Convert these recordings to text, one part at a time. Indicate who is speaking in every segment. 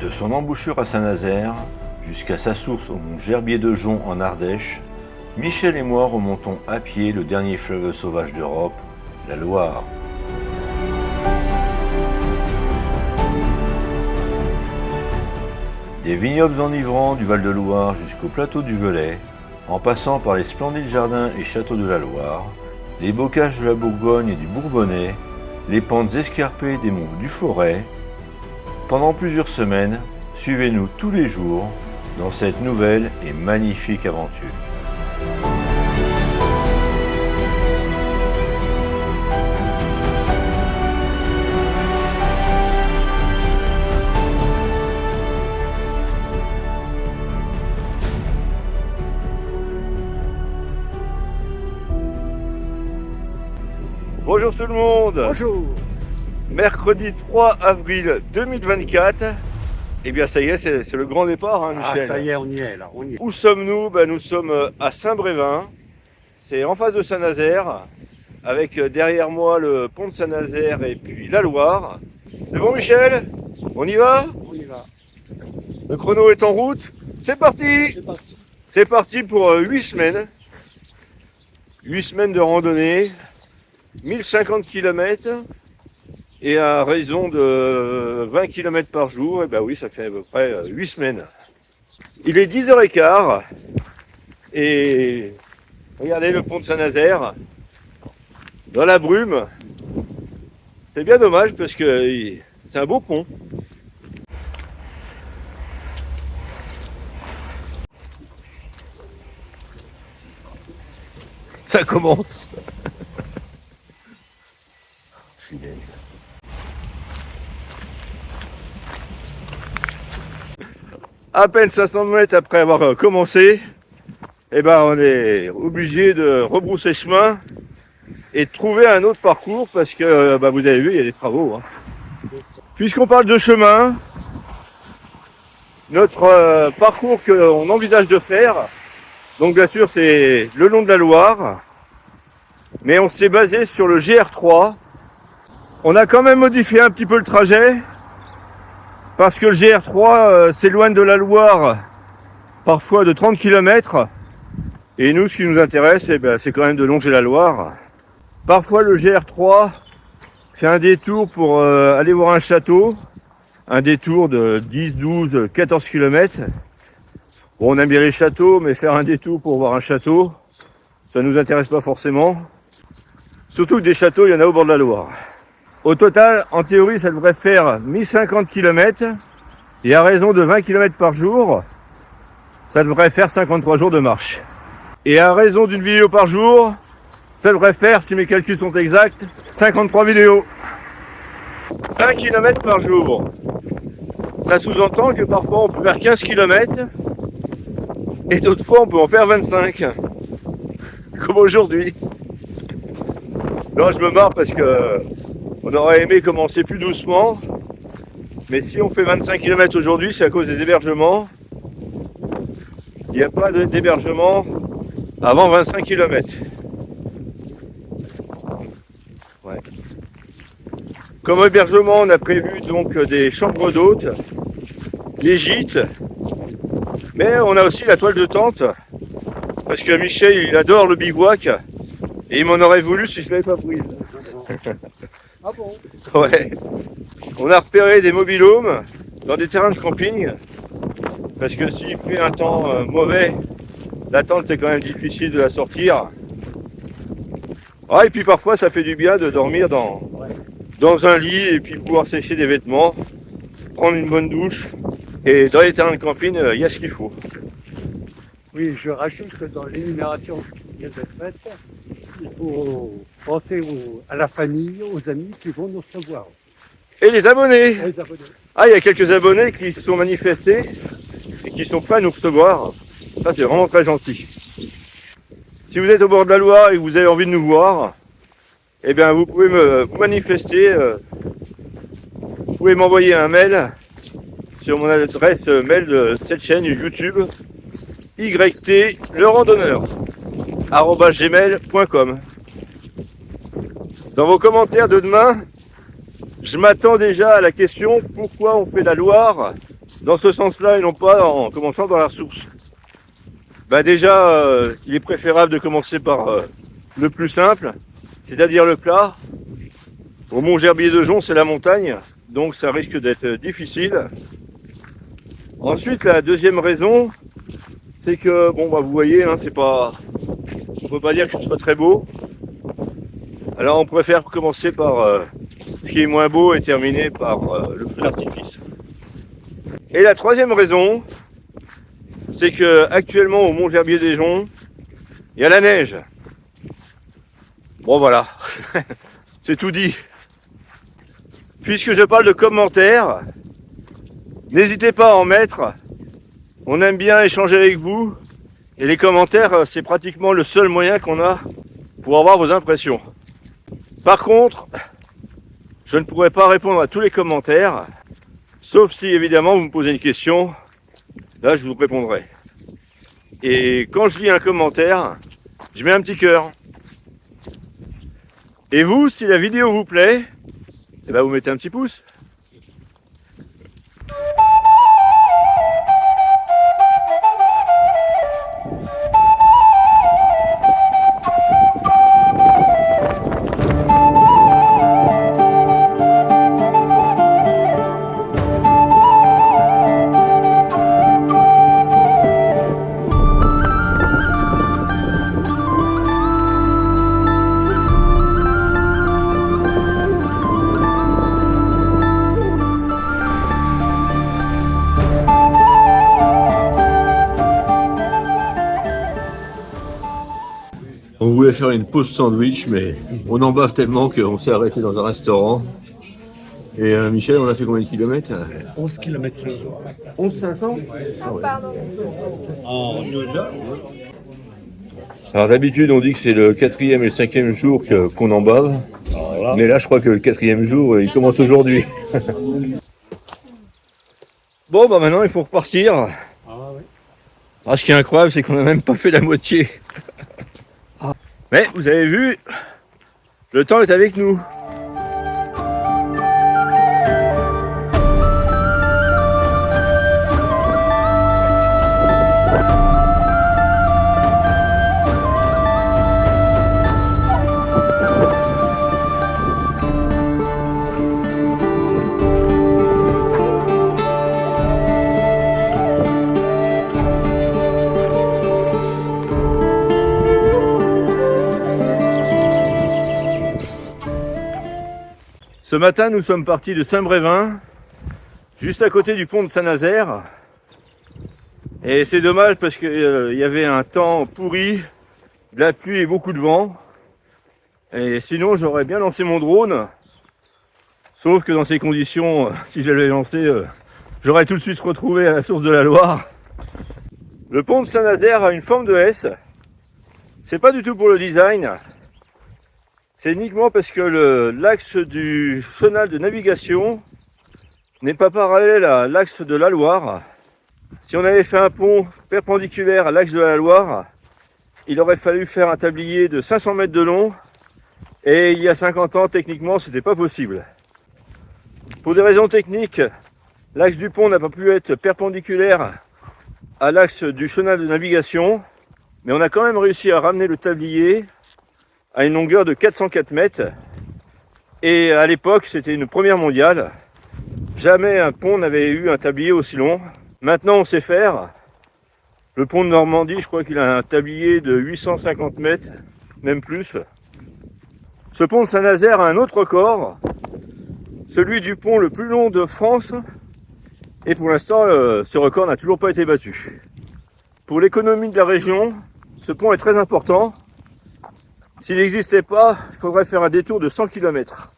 Speaker 1: De son embouchure à Saint-Nazaire jusqu'à sa source au mont Gerbier de Jonc en Ardèche, Michel et moi remontons à pied le dernier fleuve sauvage d'Europe, la Loire. Des vignobles enivrants du Val-de-Loire jusqu'au plateau du Velay, en passant par les splendides jardins et châteaux de la Loire, les bocages de la Bourgogne et du Bourbonnais, les pentes escarpées des monts du Forez. Pendant plusieurs semaines, suivez-nous tous les jours dans cette nouvelle et magnifique aventure.
Speaker 2: Bonjour tout le monde.
Speaker 3: Bonjour.
Speaker 2: Mercredi 3 avril 2024. Eh bien ça y est, c'est le grand départ, hein, Michel.
Speaker 3: Ah ça y est, on y est là, on y est.
Speaker 2: Où sommes-nous? Nous sommes à Saint-Brévin. C'est en face de Saint-Nazaire, avec derrière moi le pont de Saint-Nazaire et puis la Loire. C'est bon Michel? On y va?
Speaker 3: On y va.
Speaker 2: Le chrono est en route. C'est parti.
Speaker 3: C'est parti.
Speaker 2: C'est parti pour 8 semaines. 8 semaines de randonnée. 1050 km et à raison de 20 km par jour, et ben oui, ça fait à peu près 8 semaines. Il est 10h15 et regardez le pont de Saint-Nazaire dans la brume. C'est bien dommage parce que c'est un beau pont. Ça commence. À peine 500 mètres après avoir commencé, eh ben on est obligé de rebrousser chemin et de trouver un autre parcours parce que vous avez vu, il y a des travaux. Puisqu'on parle de chemin, notre parcours qu'on envisage de faire, donc bien sûr c'est le long de la Loire, mais on s'est basé sur le GR3. On a quand même modifié un petit peu le trajet parce que le GR3 s'éloigne de la Loire parfois de 30 km et nous ce qui nous intéresse c'est quand même de longer la Loire. Parfois le GR3 fait un détour pour aller voir un château, un détour de 10, 12, 14 km. Bon, on aime bien les châteaux, mais faire un détour pour voir un château, ça nous intéresse pas forcément. Surtout que des châteaux, il y en a au bord de la Loire. Au total, en théorie, ça devrait faire 1050 km et à raison de 20 km par jour, ça devrait faire 53 jours de marche. Et à raison d'une vidéo par jour, ça devrait faire, si mes calculs sont exacts, 53 vidéos. 20 km par jour. Ça sous-entend que parfois on peut faire 15 km et d'autres fois on peut en faire 25. Comme aujourd'hui. Là, je me marre parce que on aurait aimé commencer plus doucement, mais si on fait 25 km aujourd'hui, c'est à cause des hébergements. Il n'y a pas d'hébergement avant 25 km. Ouais. Comme hébergement, on a prévu donc des chambres d'hôtes, des gîtes, mais on a aussi la toile de tente, parce que Michel, il adore le bivouac, et il m'en aurait voulu si je ne l'avais pas prise.
Speaker 3: Ah bon?
Speaker 2: Ouais. On a repéré des mobil-homes dans des terrains de camping parce que s'il fait un temps mauvais, la tente c'est quand même difficile de la sortir. Ah, et puis parfois ça fait du bien de dormir dans un lit et puis pouvoir sécher des vêtements, prendre une bonne douche. Et dans les terrains de camping, il y a ce qu'il faut.
Speaker 3: Oui, je rajoute que dans l'énumération qui vient d'être faite, il faut penser à la famille, aux amis qui vont nous recevoir.
Speaker 2: Et les abonnés.
Speaker 3: Les abonnés.
Speaker 2: Ah, il y a quelques abonnés qui se sont manifestés et qui sont prêts à nous recevoir. Ça, c'est vraiment très gentil. Si vous êtes au bord de la Loire et que vous avez envie de nous voir, eh bien, vous pouvez vous manifester. Vous pouvez m'envoyer un mail sur mon adresse mail de cette chaîne YouTube, YT le randonneur, @gmail.com. Dans vos commentaires de demain, je m'attends déjà à la question pourquoi on fait la Loire dans ce sens-là et non pas en commençant par la source. Déjà, il est préférable de commencer par le plus simple, c'est-à-dire le plat. Au Mont-Gerbier de Jonc, c'est la montagne, donc ça risque d'être difficile. Ensuite, la deuxième raison, c'est que, vous voyez, hein, on peut pas dire que ce soit très beau. Alors on préfère commencer par ce qui est moins beau et terminer par le feu d'artifice. Et la troisième raison, c'est que actuellement au Mont-Gerbier des Joncs, il y a la neige. Bon voilà, c'est tout dit. Puisque je parle de commentaires, n'hésitez pas à en mettre. On aime bien échanger avec vous. Et les commentaires, c'est pratiquement le seul moyen qu'on a pour avoir vos impressions. Par contre, je ne pourrai pas répondre à tous les commentaires, sauf si évidemment vous me posez une question, là je vous répondrai. Et quand je lis un commentaire, je mets un petit cœur. Et vous, si la vidéo vous plaît, vous mettez un petit pouce. On voulait faire une pause sandwich, mais on en bave tellement qu'on s'est arrêté dans un restaurant. Et Michel, on a fait combien de kilomètres?
Speaker 3: 11 km 500.
Speaker 2: 11 500
Speaker 4: Pardon.
Speaker 3: En 2 heures.
Speaker 2: Alors d'habitude, on dit que c'est le 4e et le 5e jour qu'on en bave.
Speaker 3: Voilà.
Speaker 2: Mais là, je crois que le 4e jour, il commence aujourd'hui. Bon, maintenant, il faut repartir.
Speaker 3: Ah oui.
Speaker 2: Ce qui est incroyable, c'est qu'on n'a même pas fait la moitié. Mais vous avez vu, le temps est avec nous. Ce matin, nous sommes partis de Saint-Brévin, juste à côté du pont de Saint-Nazaire. Et c'est dommage parce qu'il y avait un temps pourri, de la pluie et beaucoup de vent. Et sinon, j'aurais bien lancé mon drone. Sauf que dans ces conditions, si je l'avais lancé, j'aurais tout de suite retrouvé à la source de la Loire. Le pont de Saint-Nazaire a une forme de S. C'est pas du tout pour le design. C'est uniquement parce que l'axe du chenal de navigation n'est pas parallèle à l'axe de la Loire. Si on avait fait un pont perpendiculaire à l'axe de la Loire, il aurait fallu faire un tablier de 500 mètres de long. Et il y a 50 ans, techniquement, c'était pas possible. Pour des raisons techniques, l'axe du pont n'a pas pu être perpendiculaire à l'axe du chenal de navigation. Mais on a quand même réussi à ramener le tablier à une longueur de 404 mètres. Et à l'époque, c'était une première mondiale. Jamais un pont n'avait eu un tablier aussi long. Maintenant, on sait faire. Le pont de Normandie, je crois qu'il a un tablier de 850 mètres, même plus. Ce pont de Saint-Nazaire a un autre record, celui du pont le plus long de France. Et pour l'instant, ce record n'a toujours pas été battu. Pour l'économie de la région, ce pont est très important. S'il n'existait pas, il faudrait faire un détour de 100 km.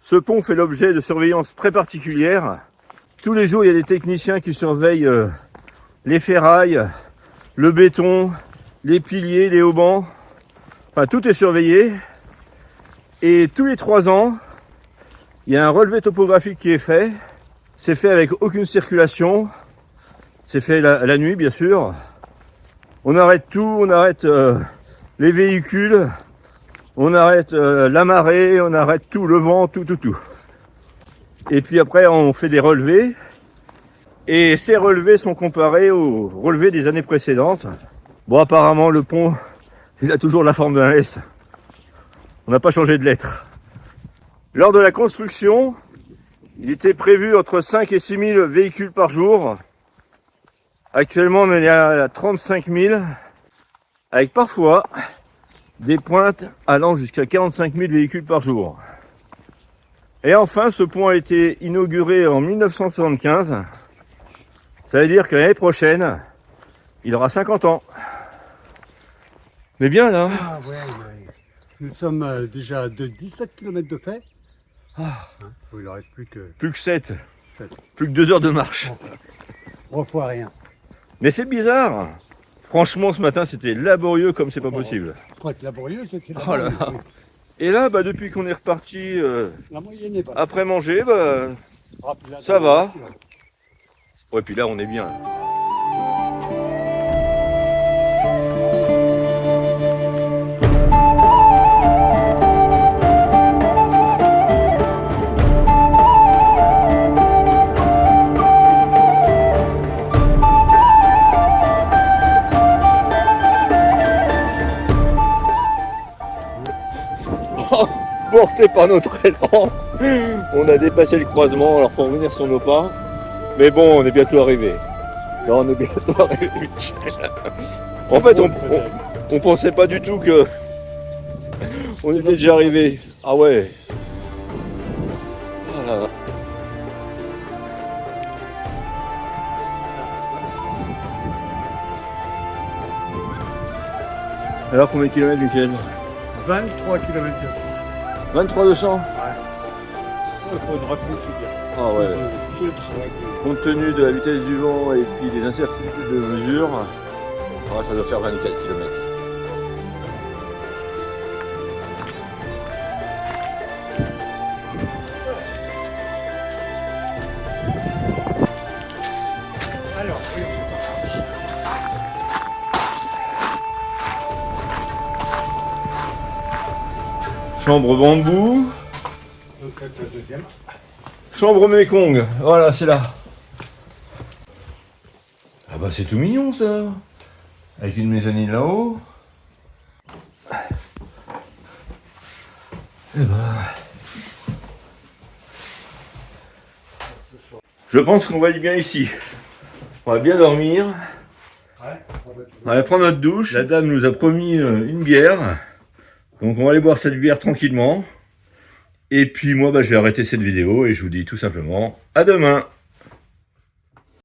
Speaker 2: Ce pont fait l'objet de surveillance très particulière. Tous les jours, il y a des techniciens qui surveillent les ferrailles, le béton, les piliers, les haubans. Enfin, tout est surveillé. Et tous les 3 ans, il y a un relevé topographique qui est fait. C'est fait avec aucune circulation. C'est fait la nuit, bien sûr. On arrête tout, on arrête les véhicules, on arrête la marée, on arrête tout, le vent, tout. Et puis après, on fait des relevés. Et ces relevés sont comparés aux relevés des années précédentes. Bon, apparemment, le pont, il a toujours la forme d'un S. On n'a pas changé de lettre. Lors de la construction, il était prévu entre 5 et 6 000 véhicules par jour. Actuellement, on est à 35 000, avec parfois des pointes allant jusqu'à 45 000 véhicules par jour. Et enfin, ce pont a été inauguré en 1975. Ça veut dire que l'année prochaine, il aura 50 ans. On est bien là.
Speaker 3: Ah ouais, ouais. Nous sommes déjà de 17 km de fait.
Speaker 2: Ah.
Speaker 3: Hein, il ne reste plus que
Speaker 2: Plus que 7,
Speaker 3: 7.
Speaker 2: plus que 2 heures de marche.
Speaker 3: 3 fois rien.
Speaker 2: Mais c'est bizarre. Franchement, ce matin, c'était laborieux comme c'est pas possible.
Speaker 3: Pour être laborieux, c'était
Speaker 2: Oh là là. Et là, bah, depuis qu'on est reparti
Speaker 3: La moyenne n'est pas.
Speaker 2: après manger, bah,
Speaker 3: Ah, puis là,
Speaker 2: ça
Speaker 3: dans la
Speaker 2: va.
Speaker 3: voiture.
Speaker 2: Ouais, puis là, on est bien. Porté par notre élan, on a dépassé le croisement, alors faut revenir sur nos pas. Mais bon, on est bientôt arrivé. Là, on est bientôt arrivé, Michel. En fait, on pensait pas du tout que on était déjà arrivé. Ah ouais. Voilà. Alors combien de kilomètres, Michel?
Speaker 3: 23 km de fait.
Speaker 2: 23 200.
Speaker 3: Il faudra considérer.
Speaker 2: Ah ouais.
Speaker 3: Ce travail.
Speaker 2: Compte tenu de la vitesse du vent et puis des incertitudes de mesure, ça doit faire 24 km.
Speaker 3: Alors, oui.
Speaker 2: Chambre bambou,
Speaker 3: Donc c'est la deuxième.
Speaker 2: chambre Mekong, voilà c'est là. Ah bah c'est tout mignon ça, avec une mezzanine là-haut. Eh ben... Je pense qu'on va être bien ici. On va bien dormir. On va prendre notre douche. La dame nous a promis une bière. Donc on va aller boire cette bière tranquillement. Et puis moi, je vais arrêter cette vidéo et je vous dis tout simplement à demain.